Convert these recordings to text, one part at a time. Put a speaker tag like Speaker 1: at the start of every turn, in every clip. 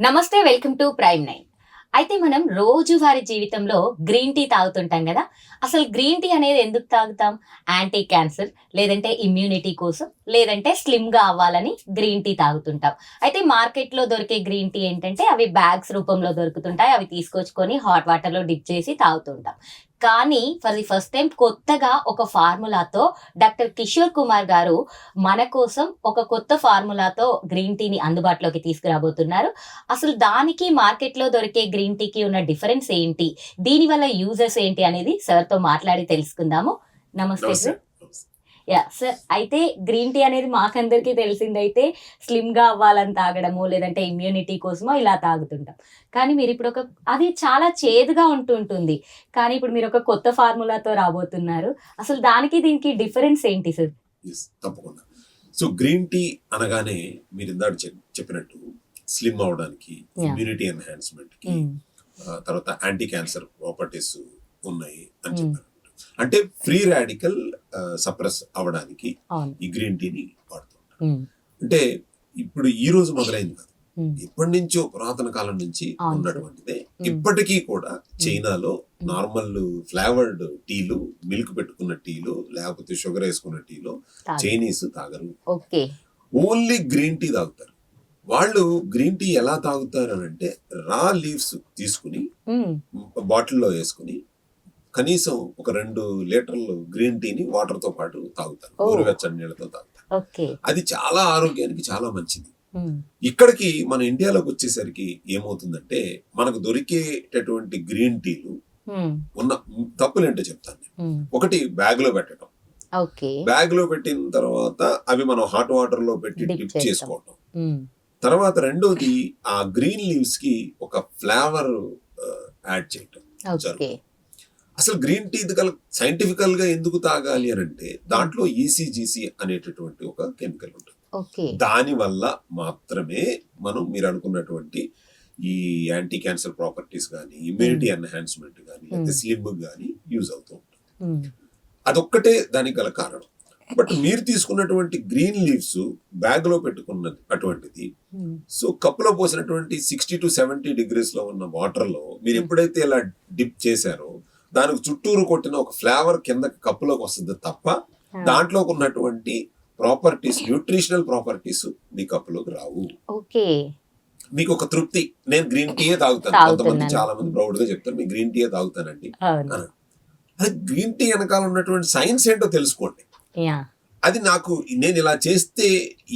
Speaker 1: నమస్తే, welcome to prime nine. అయితే మనం రోజువారీ జీవితంలో గ్రీన్ టీ తాగుతుంటాం కదా. అసలు గ్రీన్ టీ అనేది ఎందుకు తాగుతాం? యాంటీ క్యాన్సర్, లేదంటే ఇమ్యూనిటీ కోసం, లేదంటే స్లిమ్గా అవ్వాలని గ్రీన్ టీ తాగుతుంటాం. అయితే మార్కెట్లో దొరికే గ్రీన్ టీ ఏంటంటే అవి బ్యాగ్స్ రూపంలో దొరుకుతుంటాయి. అవి తీసుకొచ్చుకొని హాట్ వాటర్లో డిప్ చేసి తాగుతుంటాం. కానీ ఫర్ ది ఫస్ట్ టైం కొత్తగా ఒక ఫార్ములాతో డాక్టర్ కిషోర్ కుమార్ గారు మన కోసం ఒక కొత్త ఫార్ములాతో గ్రీన్ టీని అందుబాటులోకి తీసుకురాబోతున్నారు. అసలు దానికి మార్కెట్‌లో దొరికే గ్రీన్ టీకి ఉన్న డిఫరెన్స్ ఏంటి? దీనివల్ల యూజెస్ ఏంటి అనేది సార్‌తో మాట్లాడి తెలుసుకుందాము. నమస్తే
Speaker 2: నమస్తే.
Speaker 1: సార్. యాహ్! సార్, అయితే గ్రీన్ టీ అనేది మాకందరికీ తెలిసిందైతే స్లిమ్‌గా అవ్వాలని తాగడము, లేదంటే ఇమ్యూనిటీ కోసమో ఇలా తాగుతుంటాం. కానీ మీరిప్పుడు అది చాలా చేదుగా ఉంటుంటుంది. కానీ ఇప్పుడు మీరొక కొత్త ఫార్ములాతో రాబోతున్నారు. అసలు దానికి దీనికి డిఫరెన్స్ ఏంటి సార్?
Speaker 2: తప్పకుండా. సో గ్రీన్ టీ అనగానే మీరు ఇందాక చెప్పినట్టు స్లిమ్ అవడానికి,
Speaker 1: యాహ్!
Speaker 2: ఇమ్యూనిటీ ఎన్హాన్స్మెంట్‌కి,
Speaker 1: హ్మ్.
Speaker 2: తర్వాత యాంటీ క్యాన్సర్ ప్రాపర్టీస్ ఉన్నాయి అని
Speaker 1: హ్మ్.
Speaker 2: చెప్పారు. అంటే ఫ్రీ రాడికల్ సప్రెస్ అవ్వడానికి
Speaker 1: అవును.
Speaker 2: ఈ గ్రీన్ టీని వాడుతుంటారు.
Speaker 1: హ్మ్.
Speaker 2: అంటే ఇప్పుడు ఈ రోజు మొదలైంది కాదు.
Speaker 1: హ్మ్.
Speaker 2: ఎప్పటి నుంచో పురాతన కాలం నుంచి
Speaker 1: అవును సార్.
Speaker 2: ఉన్నటువంటిదే.
Speaker 1: హ్మ్.
Speaker 2: ఇప్పటికీ కూడా చైనాలో
Speaker 1: హ్మ్.
Speaker 2: నార్మల్ ఫ్లేవర్డ్ టీలు, మిల్క్ పెట్టుకున్న టీలు, లేకపోతే షుగర్ వేసుకున్న టీలో
Speaker 1: తాగు.
Speaker 2: చైనీస్ తాగరు.
Speaker 1: ఓకే.
Speaker 2: ఓన్లీ గ్రీన్ టీ తాగుతారు. వాళ్ళు గ్రీన్ టీ ఎలా తాగుతారు అని అంటే రా లీవ్స్ తీసుకుని
Speaker 1: హ్మ్.
Speaker 2: బాటిల్లో వేసుకుని కనీసం ఒక 2 లీటర్లు గ్రీన్ టీని వాటర్తో పాటు తాగుతారు.
Speaker 1: ఓహ్!
Speaker 2: గోరువెచ్చని నీళ్ళతో తాగుతారు.
Speaker 1: ఓకే.
Speaker 2: అది చాలా ఆరోగ్యానికి చాలా మంచిది.
Speaker 1: హ్మ్.
Speaker 2: ఇక్కడికి మన ఇండియాలోకి వచ్చేసరికి ఏమవుతుందంటే మనకు దొరికేటటువంటి గ్రీన్ టీలు
Speaker 1: హ్మ్.
Speaker 2: ఉన్న తప్పులేంటో చెప్తాను నేను.
Speaker 1: హ్మ్.
Speaker 2: ఒకటి బ్యాగ్ లో పెట్టడం.
Speaker 1: ఓకే.
Speaker 2: బ్యాగ్ లో పెట్టిన తర్వాత అవి మనం హాట్ వాటర్ లో పెట్టి
Speaker 1: డిప్
Speaker 2: డిప్
Speaker 1: చేస్తాం.
Speaker 2: చేసుకోవటం.
Speaker 1: హ్మ్.
Speaker 2: తర్వాత రెండోది ఆ గ్రీన్ లీవ్స్ కి ఒక ఫ్లేవర్ యాడ్ చేయటం
Speaker 1: ఓకే.
Speaker 2: జరుగుతుంది. అసలు గ్రీన్ టీ సైంటిఫికల్ గా ఎందుకు తాగాలి అని అంటే దాంట్లో ఈసీజీసీ అనేటటువంటి ఒక కెమికల్ ఉంటుంది.
Speaker 1: ఓకే.
Speaker 2: దాని వల్ల మాత్రమే మనం మీరు అనుకున్నటువంటి ఈ యాంటీ క్యాన్సర్ ప్రాపర్టీస్ కానీ, ఇమ్యూనిటీ ఎన్హాన్స్మెంట్ కానీ, లేకపోతే స్లిమ్ కానీ యూజ్ అవుతూ ఉంటుంది.
Speaker 1: హ్మ్.
Speaker 2: అదొక్కటే దానికి గల కారణం. బట్ మీరు తీసుకున్నటువంటి గ్రీన్ లీవ్స్ బ్యాగ్ లో పెట్టుకున్నది అటువంటిది.
Speaker 1: హ్మ్.
Speaker 2: సో కప్పులో పోసినటువంటి 60 to 70 degrees లో ఉన్న వాటర్ లో మీరు ఎప్పుడైతే ఇలా డిప్ చేశారో దానికి చుట్టూరు కొట్టిన ఒక ఫ్లేవర్ కింద కప్పులోకి వస్తుంది తప్ప
Speaker 1: ఆ!
Speaker 2: దాంట్లో ఉన్నటువంటి ప్రాపర్టీస్, న్యూట్రిషనల్ ప్రాపర్టీస్ మీ కప్పులోకి రావు.
Speaker 1: ఓకే.
Speaker 2: మీకు ఒక తృప్తి, నేను గ్రీన్ టీయే తాగుతాను. కొంతమంది
Speaker 1: తాగుతున్నాను.
Speaker 2: చాలా మంది ప్రౌడ్ గా చెప్తారు నేను గ్రీన్ టీయే తాగుతానండి
Speaker 1: అవును.
Speaker 2: అని. అదే గ్రీన్ టీ వెనకాల ఉన్నటువంటి సైన్స్ ఏంటో తెలుసుకోండి.
Speaker 1: యాహ్!
Speaker 2: అది నాకు నేను ఇలా చేస్తే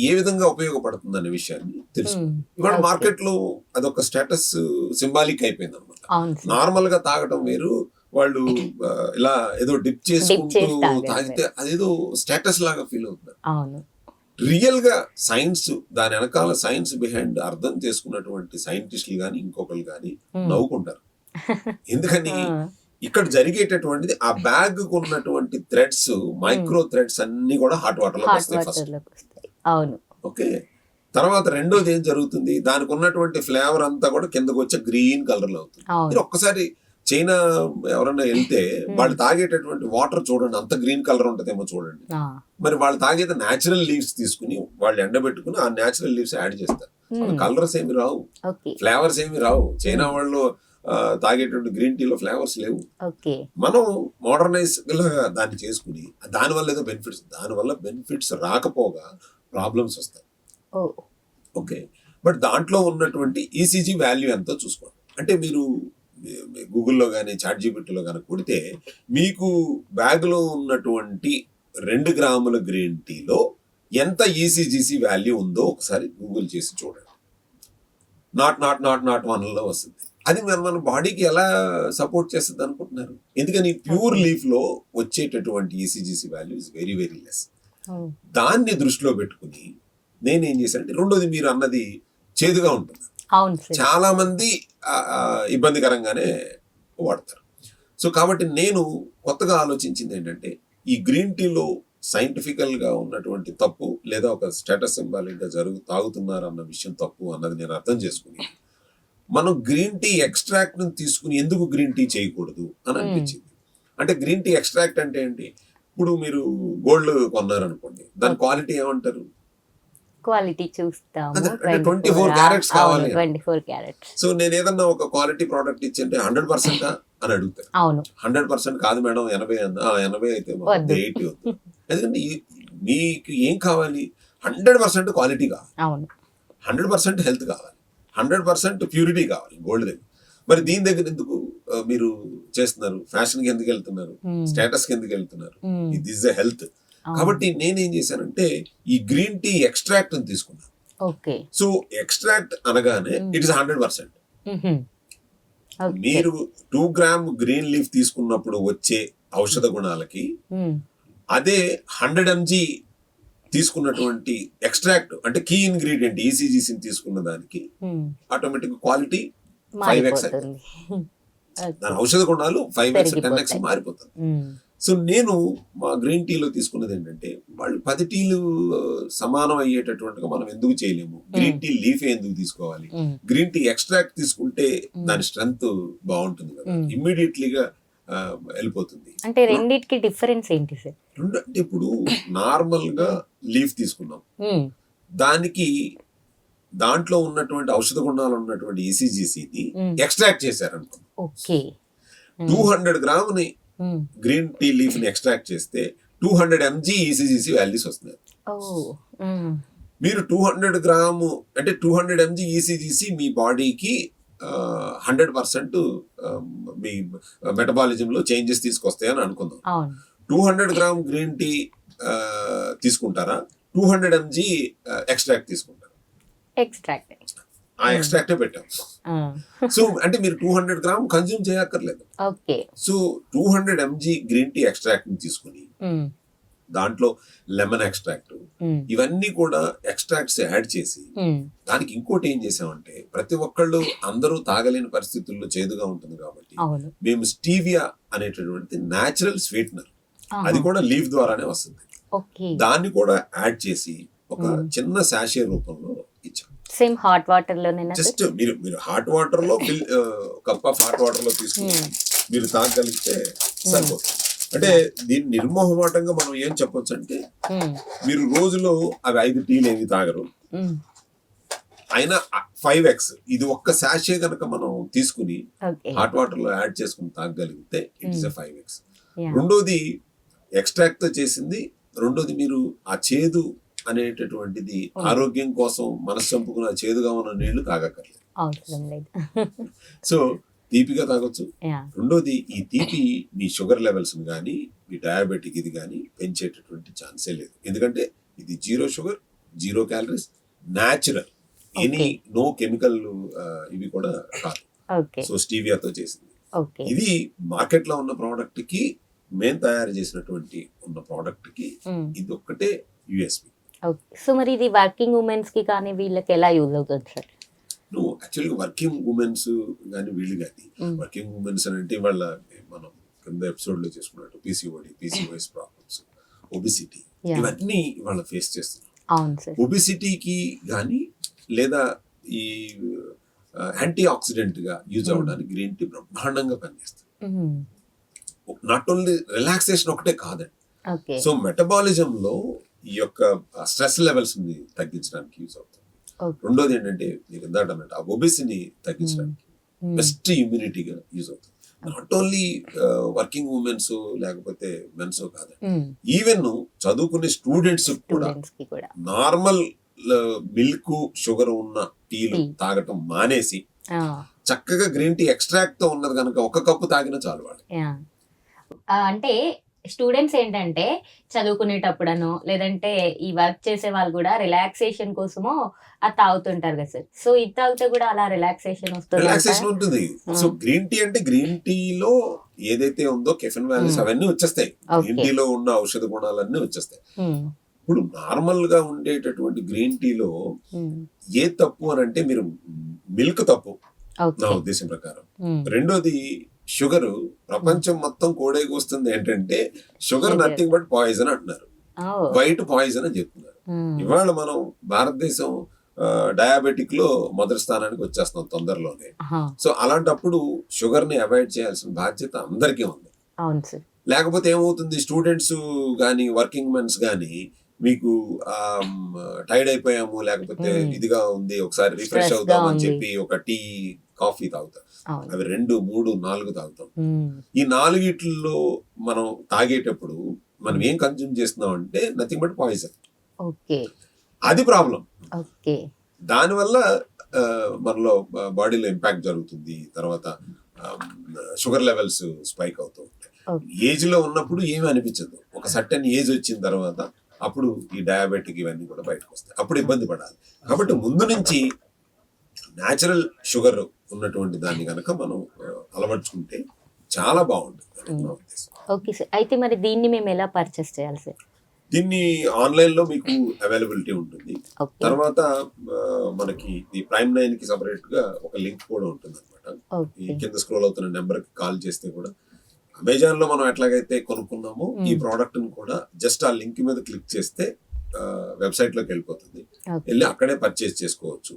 Speaker 2: ఏ విధంగా ఉపయోగపడుతుంది అనే విషయాన్ని తెలుసు.
Speaker 1: హ్మ్.
Speaker 2: ఇవాళ
Speaker 1: ఓకే.
Speaker 2: మార్కెట్ లో అదొక స్టేటస్ సింబాలిక్ అయిపోయింది అనమాట.
Speaker 1: అవును సార్.
Speaker 2: నార్మల్ గా తాగటం వేరు, వాళ్ళు ఇలా ఏదో డిప్
Speaker 1: డిప్
Speaker 2: చేసుకుంటూ
Speaker 1: చేసి తాగడం
Speaker 2: తాగితే
Speaker 1: వేరు.
Speaker 2: అదేదో స్టేటస్ లాగా ఫీల్ అవుతుంది.
Speaker 1: అవును.
Speaker 2: రియల్ గా సైన్స్, దాని వెనకాల సైన్స్ బిహైండ్ అర్థం చేసుకున్నటువంటి సైంటిస్టులు కానీ ఇంకొకరు కానీ
Speaker 1: హ్మ్.
Speaker 2: నవ్వుకుంటారు. ఎందుకని
Speaker 1: ఆ!
Speaker 2: ఇక్కడ జరిగేటటువంటిది ఆ బ్యాగ్ కు ఉన్నటువంటి థ్రెడ్స్,
Speaker 1: హ్మ్.
Speaker 2: మైక్రో థ్రెడ్స్ అన్ని కూడా హాట్ వాటర్ లోకి
Speaker 1: హాట్
Speaker 2: వస్తాయి ఫస్ట్.
Speaker 1: వాటర్‌లోకి వస్తాయి. అవును.
Speaker 2: ఓకే. తర్వాత రెండోది ఏం జరుగుతుంది, దానికి ఉన్నటువంటి ఫ్లేవర్ అంతా కూడా కిందకు వచ్చే గ్రీన్ కలర్ లో అవుతుంది. మీరు
Speaker 1: అవును.
Speaker 2: ఒక్కసారి చైనా ఎవరన్నా వెళ్తే వాళ్ళు
Speaker 1: హ్మ్.
Speaker 2: తాగేటటువంటి వాటర్ చూడండి, అంత గ్రీన్ కలర్ ఉంటదేమో చూడండి.
Speaker 1: ఆ!
Speaker 2: మరి వాళ్ళు తాగేది న్యాచురల్ లీవ్స్ తీసుకుని వాళ్ళు ఎండబెట్టుకుని ఆ న్యాచురల్ లీవ్స్ యాడ్ చేస్తారు. అవి
Speaker 1: హ్మ్.
Speaker 2: కలర్స్ ఏమి రావు,
Speaker 1: ఓకే.
Speaker 2: ఫ్లేవర్స్ ఏమి రావు. చైనా
Speaker 1: హ్మ్.
Speaker 2: వాళ్ళు తాగేటువంటి గ్రీన్ టీలో ఫ్లేవర్స్ లేవు.
Speaker 1: ఓకే.
Speaker 2: మనం మోడర్నైజ్ దాన్ని చేసుకుని దానివల్ల ఏదో బెనిఫిట్స్, దానివల్ల బెనిఫిట్స్ రాకపోగా ప్రాబ్లమ్స్ వస్తాయి.
Speaker 1: ఓహ్!
Speaker 2: ఓకే. బట్ దాంట్లో ఉన్నటువంటి ఈసీజీ వాల్యూ ఎంతో చూసుకోండి. అంటే మీరు గూగుల్లో కానీ చాట్ జీపీటీలో కానీ కొడితే మీకు బ్యాగ్లో ఉన్నటువంటి 2 గ్రాముల గ్రీన్ టీలో ఎంత ఈసీజీసీ వాల్యూ ఉందో ఒకసారి గూగుల్ చేసి చూడండి. నాట్ వన్లో వస్తుంది. అది మన బాడీకి ఎలా సపోర్ట్ చేస్తుంది అనుకుంటున్నారు? ఎందుకని ప్యూర్
Speaker 1: ఓకే.
Speaker 2: లీఫ్ లో వచ్చేటటువంటి ECGC value is very very less.
Speaker 1: Oh!
Speaker 2: దాన్ని దృష్టిలో పెట్టుకుని నేనేం చేశానంటే, రెండోది మీరు అన్నది చేదుగా ఉంటుంది.
Speaker 1: అవును సార్.
Speaker 2: చాలా మంది ఇబ్బందికరంగానే వాడతారు. సో కాబట్టి నేను కొత్తగా ఆలోచించింది ఏంటంటే, ఈ గ్రీన్ టీలో సైంటిఫికల్ గా ఉన్నటువంటి తప్పు, లేదా ఒక స్టేటస్ సింబాలిక్ గా తాగుతున్నారు అన్న విషయం తప్పు అన్నది నేను అర్థం చేసుకుని, మనం గ్రీన్ టీ ఎక్స్ట్రాక్ట్ ను తీసుకుని ఎందుకు గ్రీన్ టీ చేయకూడదు అని
Speaker 1: హ్మ్.
Speaker 2: అనిపించింది. అంటే గ్రీన్ టీ ఎక్స్ట్రాక్ట్ అంటే ఏంటి? ఇప్పుడు మీరు గోల్డ్ కొన్నారనుకోండి, దాని
Speaker 1: ఓకే.
Speaker 2: క్వాలిటీ ఏమంటారు?
Speaker 1: క్వాలిటీ చూస్తాము.
Speaker 2: అంటే 24 క్యారెట్స్ కావాలి.
Speaker 1: 24 క్యారెట్స్.
Speaker 2: సో నేను ఏదన్నా ఒక క్వాలిటీ ప్రోడక్ట్ ఇచ్చింటే 100% అని అడుగుతాను.
Speaker 1: అవును.
Speaker 2: 100% కాదు మేడం 80 80 అయితే
Speaker 1: వద్దు.
Speaker 2: 80 వద్దు. ఎందుకంటే మీకు ఏం కావాలి? 100% క్వాలిటీ కావాలి,
Speaker 1: అవును.
Speaker 2: 100% హెల్త్ కావాలి, 100% ప్యూరిటీ కావాలి గోల్డ్ దగ్గర. మరి దీని దగ్గర ఎందుకు మీరు చేస్తున్నారు? ఫ్యాషన్కి ఎందుకు వెళ్తున్నారు? స్టేటస్కి ఎందుకు వెళ్తున్నారు? ఇది ఇస్ ద హెల్త్. కాబట్టి నేనేం చేశానంటే ఈ గ్రీన్ టీ ఎక్స్ట్రాక్ట్ అని తీసుకున్నాను.
Speaker 1: ఓకే.
Speaker 2: సో ఎక్స్ట్రాక్ట్ అనగానే ఇట్ ఇస్ 100%. మీరు 2 గ్రామ్ గ్రీన్ లీఫ్ తీసుకున్నప్పుడు వచ్చే ఔషధ గుణాలకి అదే 100 mg తీసుకున్నటువంటి ఎక్స్ట్రాక్ట్ అంటే కీ ఇంగ్రీడియంట్ ఈసీజీసీని తీసుకున్న దానికి ఆటోమేటిక్ క్వాలిటీ 5x అవుతుంది. దాని ఔషధ గుణాలు 5x 10x మారిపోతుంది. సో నేను మా గ్రీన్ టీలో తీసుకున్నది ఏంటంటే వాళ్ళు 10 టీలు సమానం అయ్యేటటువంటిగా మనం ఎందుకు చేయలేము? గ్రీన్ టీ లీఫ్ ఎందుకు తీసుకోవాలి? గ్రీన్ టీ ఎక్స్ట్రాక్ట్ తీసుకుంటే దాని స్ట్రెంగ్త్ బాగుంటుంది కదా, ఇమ్మీడియట్లీగా వెళ్ళిపోతుంది.
Speaker 1: అంటే రెండిటికి డిఫరెన్స్ ఏంటి సార్?
Speaker 2: అంటే ఇప్పుడు నార్మల్ గా లీఫ్ తీసుకున్నాం, దానికి దాంట్లో ఉన్నటువంటి ఔషధ గుణాలు ఉన్నటువంటి ఈసీజీసీని ఎక్స్ట్రాక్ట్ చేశారనుకో, 200 గ్రాముని గ్రీన్ టీ లీఫ్ ని ఎక్స్ట్రాక్ట్ చేస్తే 200 mg ఈసీజీసీ వాల్యూస్ వస్తున్నాయి. మీరు 200 గ్రాము అంటే 200 mg ఈసీజీసీ మీ బాడీకి 100% మీ మెటబాలిజం లో చేంజెస్ తీసుకొస్తాయని అనుకుందాం. 200 గ్రామ్ గ్రీన్ టీ తీసుకుంటారా, 200 mg ఎక్స్ట్రాక్ట్ తీసుకుంటారా?
Speaker 1: ఎక్స్ట్రాక్ట్.
Speaker 2: ఆ ఎక్స్ట్రాక్టే పెట్టాం. సో అంటే మీరు 200 గ్రామ్ కన్జ్యూమ్ చేయక్కర్లేదు.
Speaker 1: Okay.
Speaker 2: So 200 mg green tea extract తీసుకుని దాంట్లో లెమన్ ఎక్స్ట్రాక్ట్ ఇవన్నీ కూడా ఎక్స్ట్రాక్ట్స్ యాడ్ చేసి దానికి ఇంకోటి ఏం చేసామంటే ప్రతి ఒక్కళ్ళు అందరూ తాగలేని పరిస్థితుల్లో చేదుగా ఉంటుంది కాబట్టి మేము స్టీవియా అనేటటువంటి న్యాచురల్ స్వీట్నర్, అది కూడా లీఫ్ ద్వారానే వస్తుంది, దాన్ని కూడా యాడ్ చేసి ఒక చిన్న సాషే రూపంలో ఇచ్చాం.
Speaker 1: సేమ్ హాట్ వాటర్ లో
Speaker 2: జస్ట్ మీరు హాట్ వాటర్ లో కప్ ఆఫ్ హాట్ వాటర్ లో తీసుకుని మీరు తాగలిగితే సరిపోతుంది. అంటే దీన్ని నిర్మోహమాటంగా మనం ఏం చెప్పొచ్చు అంటే మీరు రోజులో అవి 5 టీలు ఏమి తాగరు, అయినా 5x ఇది ఒక్క సాషే కనుక మనం తీసుకుని హాట్ వాటర్ లో యాడ్ చేసుకుని తాగలిగితే ఇట్ ఇస్ 5x. రెండోది ఎక్స్ట్రాక్ట్ తో చేసింది. రెండోది మీరు ఆ చేదు అనేటటువంటిది ఆరోగ్యం కోసం మనసు చంపుకున్న చేదుగా ఉన్న నీళ్లు తాగక్కర్లేదు, సో తీపిగా తాగొచ్చు. రెండోది ఈ తీపి మీ షుగర్ లెవెల్స్ కానీ మీ డయాబెటిక్ ఇది కానీ పెంచేటటువంటి ఛాన్సే లేదు, ఎందుకంటే ఇది 0 sugar 0 calories natural, any no chemical ఇవి కూడా కాదు. సో స్టీవియాతో చేసింది. ఇది మార్కెట్ లో ఉన్న ప్రోడక్ట్ కి మేము తయారు చేసినటువంటి ఉన్న ప్రోడక్ట్ కి ఇది ఒక్కటే యూఎస్పి.
Speaker 1: సో మరి ఇది వర్కింగ్ ఉమెన్స్ కి కానీ వీళ్ళకి ఎలా యూజ్ అవుతుంది సార్?
Speaker 2: నువ్వు యాక్చువల్గా వర్కింగ్ ఉమెన్స్ కానీ వీళ్ళు కానీ వర్కింగ్ ఉమెన్స్ అని అంటే వాళ్ళ మనం కింద ఎపిసోడ్ లో చేసుకున్నట్టు పీసీఓఎస్ ప్రాబ్లమ్స్, ఒబిసిటీ ఇవన్నీ వాళ్ళ ఫేస్ చేస్తున్నారు. ఒబిసిటీకి కానీ లేదా ఈ యాంటీ ఆక్సిడెంట్ గా యూజ్ అవ్వడానికి గ్రీన్ టీ బ్రహ్మాండంగా పనిచేస్తుంది. నాట్ ఓన్లీ రిలాక్సేషన్ ఒకటే కాదండి, సో మెటబాలిజం లో ఈ యొక్క స్ట్రెస్ లెవెల్స్ ని తగ్గించడానికి యూజ్ అవుతుంది. రెండోది ఏంటంటే మీకు ఇందాక అన్నట్టు ఆ ఒబెసిటీని తగ్గించడానికి బెస్ట్ ఇమ్యూనిటీగా యూజ్ అవుతుంది. నాట్ ఓన్లీ వర్కింగ్ ఉమెన్స్ లేకపోతే మెన్స్ కాదు, ఈవెన్ చదువుకునే స్టూడెంట్స్ కూడా నార్మల్ మిల్క్ షుగర్ ఉన్న టీలు తాగటం మానేసి చక్కగా గ్రీన్ టీ ఎక్స్ట్రాక్ట్ తో ఉన్నది కనుక ఒక కప్పు తాగినా చాలు వాళ్ళు.
Speaker 1: అంటే స్టూడెంట్స్ ఏంటంటే చదువుకునేటప్పుడనో లేదంటే ఈ వర్క్ చేసే వాళ్ళు కూడా రిలాక్సేషన్ కోసమో అది తాగుతుంటారు కదా సార్. సో ఇది తాగితే కూడా అలా రిలాక్సేషన్
Speaker 2: ఉంటుంది. సో గ్రీన్ టీ అంటే గ్రీన్ టీలో ఏదైతే ఉందో కెఫిన్ వాల్యూస్ అవన్నీ వచ్చేస్తాయి, గ్రీన్ టీలో ఉన్న ఔషధ గుణాలన్నీ వచ్చేస్తాయి. ఇప్పుడు నార్మల్ గా ఉండేటటువంటి గ్రీన్ టీలో ఏ తప్పు అని అంటే మీరు మిల్క్ తప్పు నా ఉద్దేశం ప్రకారం. రెండోది షుగర్, ప్రపంచం మొత్తం కోడేకి వస్తుంది ఏంటంటే షుగర్ నథింగ్ బట్ పాయిజన్ అంటున్నారు, వైట్ పాయిజన్ అని చెప్తున్నారు. ఇవాళ మనం భారతదేశం డయాబెటిక్ లో మొదటి స్థానానికి వచ్చేస్తున్నాం తొందరలోనే. సో అలాంటప్పుడు షుగర్ ని అవాయిడ్ చేయాల్సిన బాధ్యత అందరికీ ఉంది. లేకపోతే ఏమవుతుంది, స్టూడెంట్స్ కానీ వర్కింగ్ మెన్స్ కానీ మీకు టైర్డ్ అయిపోయాము, లేకపోతే ఇదిగా ఉంది, ఒకసారి రిఫ్రెష్
Speaker 1: Stress గా
Speaker 2: అవుదాం అని
Speaker 1: ఉంది.
Speaker 2: చెప్పి ఒక టీ, కాఫీ తాగుతాం.
Speaker 1: అవును.
Speaker 2: అవి 2, 3, 4 తాగుతాం.
Speaker 1: ఉమ్,
Speaker 2: ఈ 4 మనం తాగేటప్పుడు మనం ఏం కన్జ్యూమ్ చేస్తున్నాం అంటే నథింగ్ బట్ పాయిజన్.
Speaker 1: ఓకే.
Speaker 2: అది ప్రాబ్లం.
Speaker 1: ఓకే.
Speaker 2: దానివల్ల మనలో బాడీలో ఇంపాక్ట్ జరుగుతుంది. తర్వాత షుగర్ లెవెల్స్ స్పైక్ అవుతూ ఉంటాయి.
Speaker 1: ఓకే.
Speaker 2: ఏజ్ లో ఉన్నప్పుడు ఏమీ అనిపించదు. ఒక సర్టెన్ ఏజ్ వచ్చిన తర్వాత అప్పుడు ఈ డయాబెటిక్ ఇవన్నీ కూడా బయటకు వస్తాయి. అప్పుడు ఇబ్బంది పడాలి. కాబట్టి ముందు నుంచి న్యాచురల్ షుగర్ ఉన్నటువంటి దాన్ని కనుక మనం అలవర్చుకుంటే చాలా బాగుంటుంది అనేది నా ఉద్దేశం.
Speaker 1: Okay sir. అయితే మరి దీన్ని మేము ఎలా పర్చేస్ చేయాలి సార్?
Speaker 2: దీన్ని ఆన్లైన్ లో మీకు అవైలబిలిటీ ఉంటుంది.
Speaker 1: ఓకే.
Speaker 2: తర్వాత మనకి ఈ ప్రైమ్ 9 కి సపరేట్ గా ఒక లింక్ కూడా ఉంటుంది అనమాట. ఈ
Speaker 1: ఓకే.
Speaker 2: కింద స్క్రోల్ అవుతున్న నెంబర్ కి కాల్ చేస్తే కూడా అమెజాన్ లో మనం ఎట్లాగైతే కొనుక్కున్నామో ఈ ప్రోడక్ట్ ని కూడా జస్ట్ ఆ లింక్ మీద క్లిక్ చేస్తే వెబ్సైట్ లోకి వెళ్ళిపోతుంది.
Speaker 1: ఓకే.
Speaker 2: వెళ్ళి అక్కడే పర్చేస్ చేసుకోవచ్చు.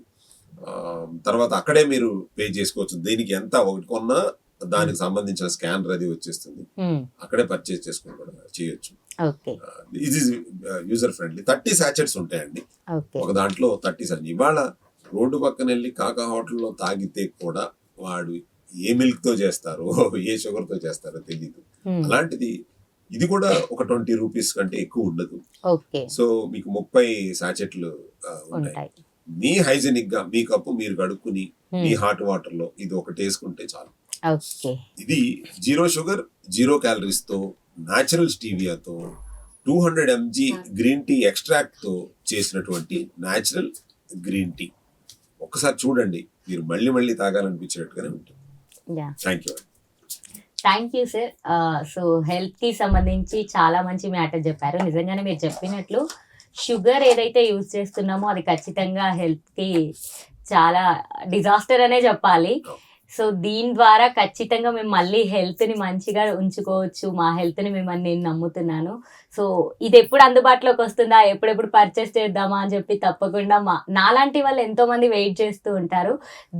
Speaker 2: తర్వాత అక్కడే మీరు పే చేసుకోవచ్చు. దీనికి ఎంత ఒకటి కొన్నా దానికి సంబంధించిన స్కానర్ అది వచ్చేస్తుంది. అక్కడే పర్చేస్ చేసుకుని కూడా చేయొచ్చు.
Speaker 1: ఓకే.
Speaker 2: ఇది యూజర్ ఫ్రెండ్లీ. 30 సాచెట్స్ ఉంటాయండి.
Speaker 1: ఓకే.
Speaker 2: ఒక దాంట్లో 30 సాచెట్స్. ఇవాళ రోడ్డు పక్కన వెళ్ళి కాకా హోటల్లో తాగితే కూడా వాడు ఏ మిల్క్ తో చేస్తారో ఏ షుగర్ తో చేస్తారో తెలియదు. అలాంటిది ఇది కూడా ఒక 20 రూపీస్ కంటే ఎక్కువ ఉండదు.
Speaker 1: ఓకే.
Speaker 2: సో మీకు 30 సాచెట్లు ఉంటాయి.
Speaker 1: ఉంటాయి.
Speaker 2: మీ హైజెనిక్ గా మీ కప్పు మీరు కడుక్కుని మీ హాట్ వాటర్ లో ఇది ఒకటి వేసుకుంటే చాలు.
Speaker 1: ఓకే.
Speaker 2: ఇది 0 షుగర్ 0 క్యాలరీస్ తో న్యాచురల్ స్టీవియాతో 200 mg గ్రీన్ టీ ఎక్స్ట్రాక్ట్ తో చేసినటువంటి న్యాచురల్ గ్రీన్ టీ. ఒక్కసారి చూడండి, మీరు మళ్ళీ మళ్ళీ తాగాలనిపించేట్టుగానే ఉంటుంది.
Speaker 1: Yeah.
Speaker 2: Thank you.
Speaker 1: Thank you sir. So health కి సంబంధించి చాలా మంచి మ్యాటర్ చెప్పారు. నిజంగానే మీరు చెప్పినట్లు షుగర్ ఏదైతే యూజ్ చేస్తున్నామో అది ఖచ్చితంగా హెల్త్ కి చాలా డిజాస్టర్ అనే చెప్పాలి. సో దీని ద్వారా ఖచ్చితంగా మేము మళ్ళీ హెల్త్ని మంచిగా ఉంచుకోవచ్చు. మా హెల్త్ని మిమ్మల్ని నేను నమ్ముతున్నాను. సో ఇది ఎప్పుడు అందుబాటులోకి వస్తుందా, ఎప్పుడెప్పుడు పర్చేస్ చేద్దామా అని చెప్పి తప్పకుండా నాలాంటి వాళ్ళు ఎంతోమంది వెయిట్ చేస్తూ ఉంటారు.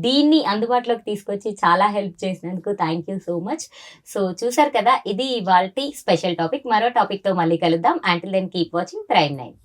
Speaker 1: దీన్ని అందుబాటులోకి తీసుకొచ్చి చాలా హెల్ప్ చేసినందుకు thank you so much. So చూసారు కదా, ఇది ఇవాల్టి స్పెషల్ టాపిక్. మరో టాపిక్తో మళ్ళీ కలుద్దాం. Until then keep watching Prime 9.